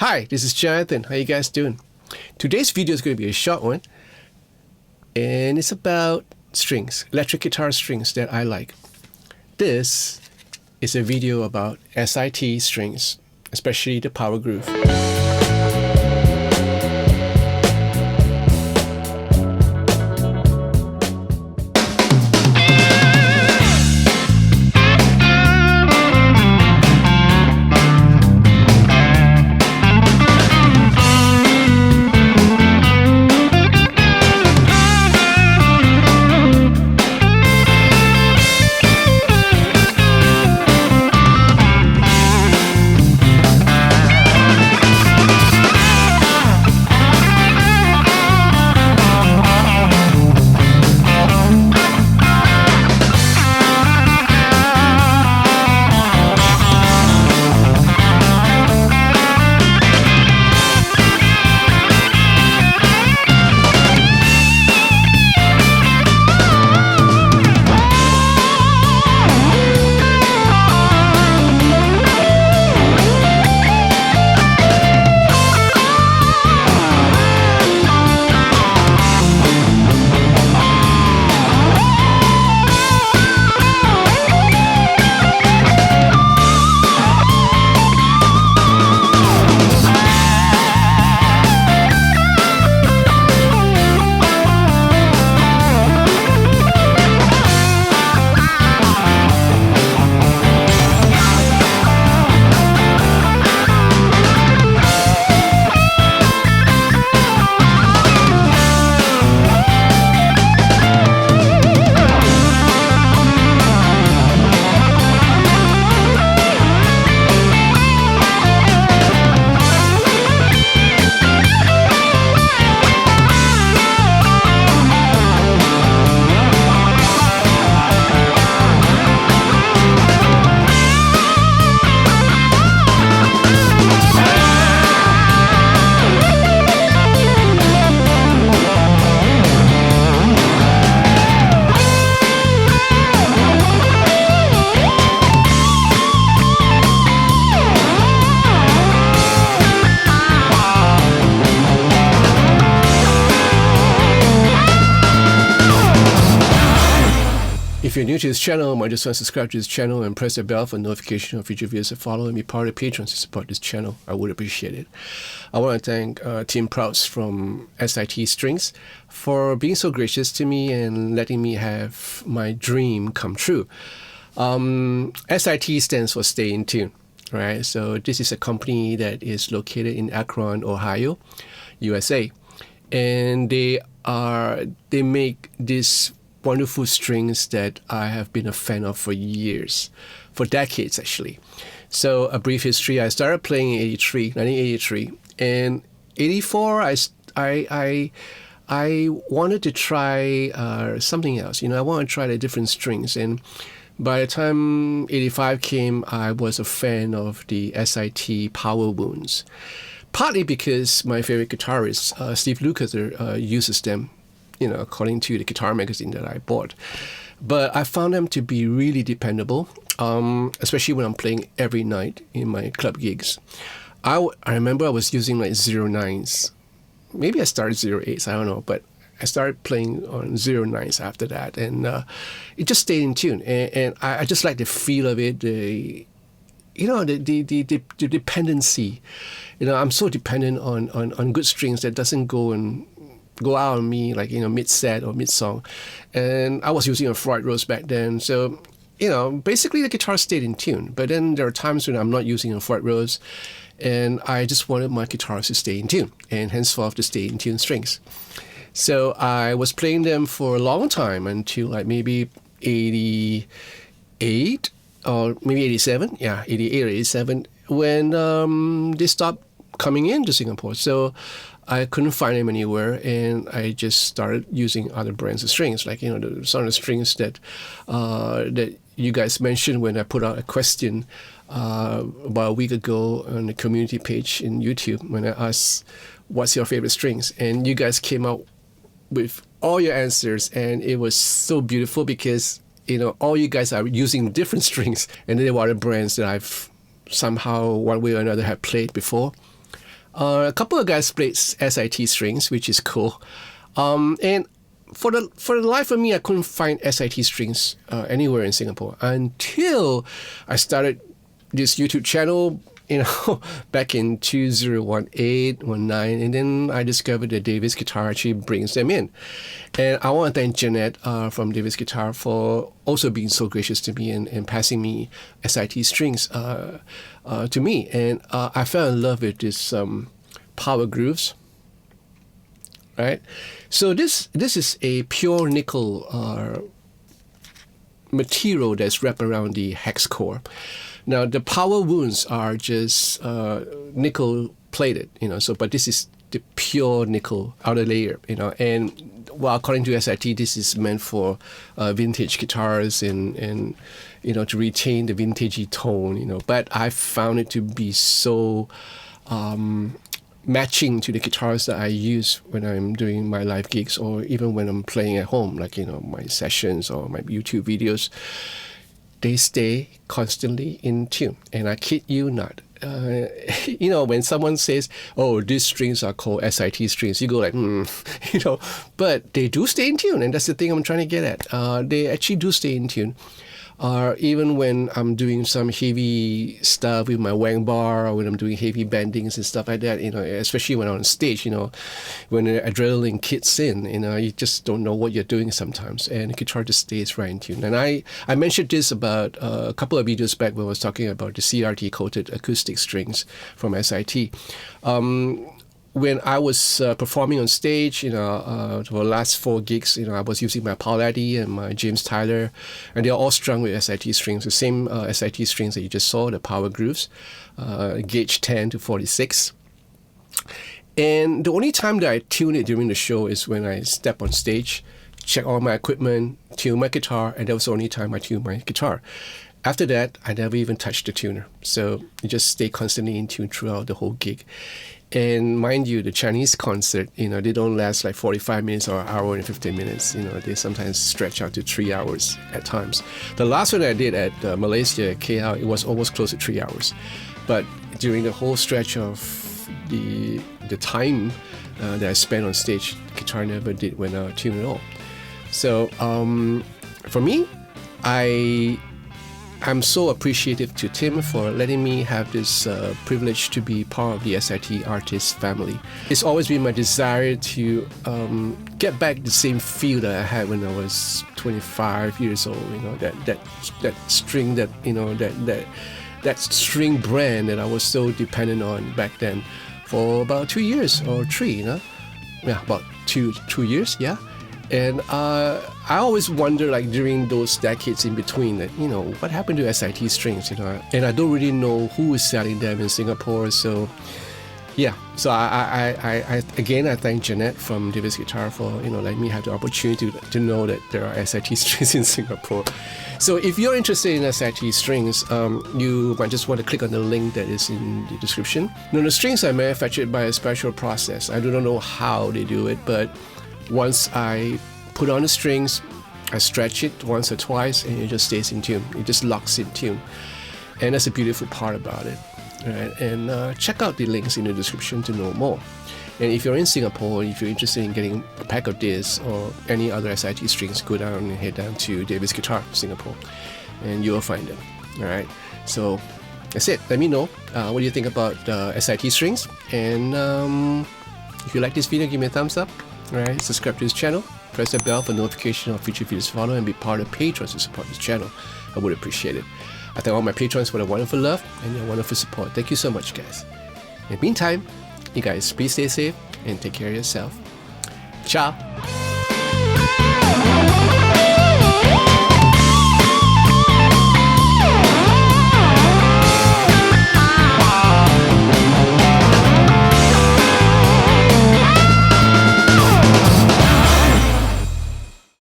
Hi, this is Jonathan. How you guys doing? Today's video is going to be a short one, and it's about strings, electric guitar strings that I like. This is a video about SIT strings, especially the Power Groove. If you're new to this channel, you might just want to subscribe to this channel and press the bell for notification of future videos and follow and be part of the patrons to support this channel. I would appreciate it. I want to thank Tim Prouse from SIT Strings for being so gracious to me and letting me have my dream come true. SIT stands for Stay in Tune, right? So this is a company that is located in Akron, Ohio, USA, and they make this wonderful strings that I have been a fan of for years, for decades actually. So a brief history: I started playing in 1983, and 84 I wanted to try something else. I wanted to try the different strings, and by the time 85 came, I was a fan of the SIT Power Wounds, partly because my favorite guitarist Steve Lukather uses them, according to the guitar magazine that I bought. But I found them to be really dependable, especially when I'm playing every night in my club gigs. I remember I was using like 09s. Maybe I started 08s, I don't know, but I started playing on 09s after that, and it just stayed in tune. And I just like the feel of it, the dependency. I'm so dependent on good strings that doesn't go out on me like mid-set or mid-song. And I was using a Floyd Rose back then, so basically the guitar stayed in tune. But then there are times when I'm not using a Floyd Rose and I just wanted my guitars to stay in tune, and henceforth to stay in tune strings. So I was playing them for a long time until like maybe 88 or maybe 87, 88 or 87, when they stopped coming into Singapore. So I couldn't find them anywhere, and I just started using other brands of strings, like some of the strings that you guys mentioned when I put out a question about a week ago on the community page in YouTube when I asked, what's your favorite strings? And you guys came out with all your answers, and it was so beautiful because, you know, all you guys are using different strings, and they were the brands that I've somehow, one way or another, have played before. A couple of guys played SIT strings, which is cool. And for the life of me, I couldn't find SIT strings anywhere in Singapore until I started this YouTube channel, back in 2018, 19, and then I discovered that Davis Guitar actually brings them in. And I want to thank Jeanette from Davis Guitar for also being so gracious to me and passing me SIT strings to me. And I fell in love with this power grooves, right? So this is a pure nickel material that's wrapped around the hex core. Now the power wounds are just nickel plated, but this is the pure nickel outer layer, and well, according to SIT, this is meant for vintage guitars and to retain the vintagey tone, but I found it to be so matching to the guitars that I use when I'm doing my live gigs or even when I'm playing at home, like my sessions or my YouTube videos. They stay constantly in tune, and I kid you not. When someone says, "Oh, these strings are called SIT strings," you go like, but they do stay in tune, and that's the thing I'm trying to get at. They actually do stay in tune. Even when I'm doing some heavy stuff with my wang bar, or when I'm doing heavy bendings and stuff like that, especially when I'm on stage, when the adrenaline kicks in, you just don't know what you're doing sometimes, and the guitar just stays right in tune. And I mentioned this about a couple of videos back when I was talking about the CRT coated acoustic strings from SIT. When I was performing on stage, for the last 4 gigs, I was using my Paul Addy and my James Tyler, and they're all strung with SIT strings, the same SIT strings that you just saw, the power grooves, gauge 10 to 46. And the only time that I tune it during the show is when I step on stage, check all my equipment, tune my guitar, and that was the only time I tune my guitar. After that, I never even touched the tuner. So it just stay constantly in tune throughout the whole gig. And mind you, the Chinese concert, they don't last like 45 minutes or an hour and 15 minutes. They sometimes stretch out to 3 hours at times. The last one I did at Malaysia, KL, it was almost close to 3 hours. But during the whole stretch of the time that I spent on stage, the guitar never did went out of tune at all. So for me, I'm so appreciative to Tim for letting me have this privilege to be part of the SIT artist family. It's always been my desire to get back the same feel that I had when I was 25 years old. That string that string brand that I was so dependent on back then for about 2 years or 3. About two years, yeah. And I always wonder, like during those decades in between, that what happened to SIT strings, and I don't really know who is selling them in Singapore. So yeah, so I again I thank Jeanette from Davis Guitar for letting me have the opportunity to know that there are SIT strings in Singapore. So if you're interested in SIT strings, you might just want to click on the link that is in the description. Now, the strings are manufactured by a special process. I do not know how they do it, but once I put on the strings, I stretch it once or twice, and it just stays in tune. It just locks in tune, and that's a beautiful part about it. Right? And check out the links in the description to know more. And if you're in Singapore, if you're interested in getting a pack of this or any other SIT strings, go down and head down to Davis Guitar, Singapore, and you will find them. All right. So that's it. Let me know what do you think about SIT strings, and if you like this video, give me a thumbs up. Alright, subscribe to this channel, press the bell for notification of future videos to follow, and be part of patrons to support this channel. I would appreciate it. I thank all my patrons for their wonderful love and their wonderful support. Thank you so much, guys. In the meantime, you guys please stay safe and take care of yourself. Ciao!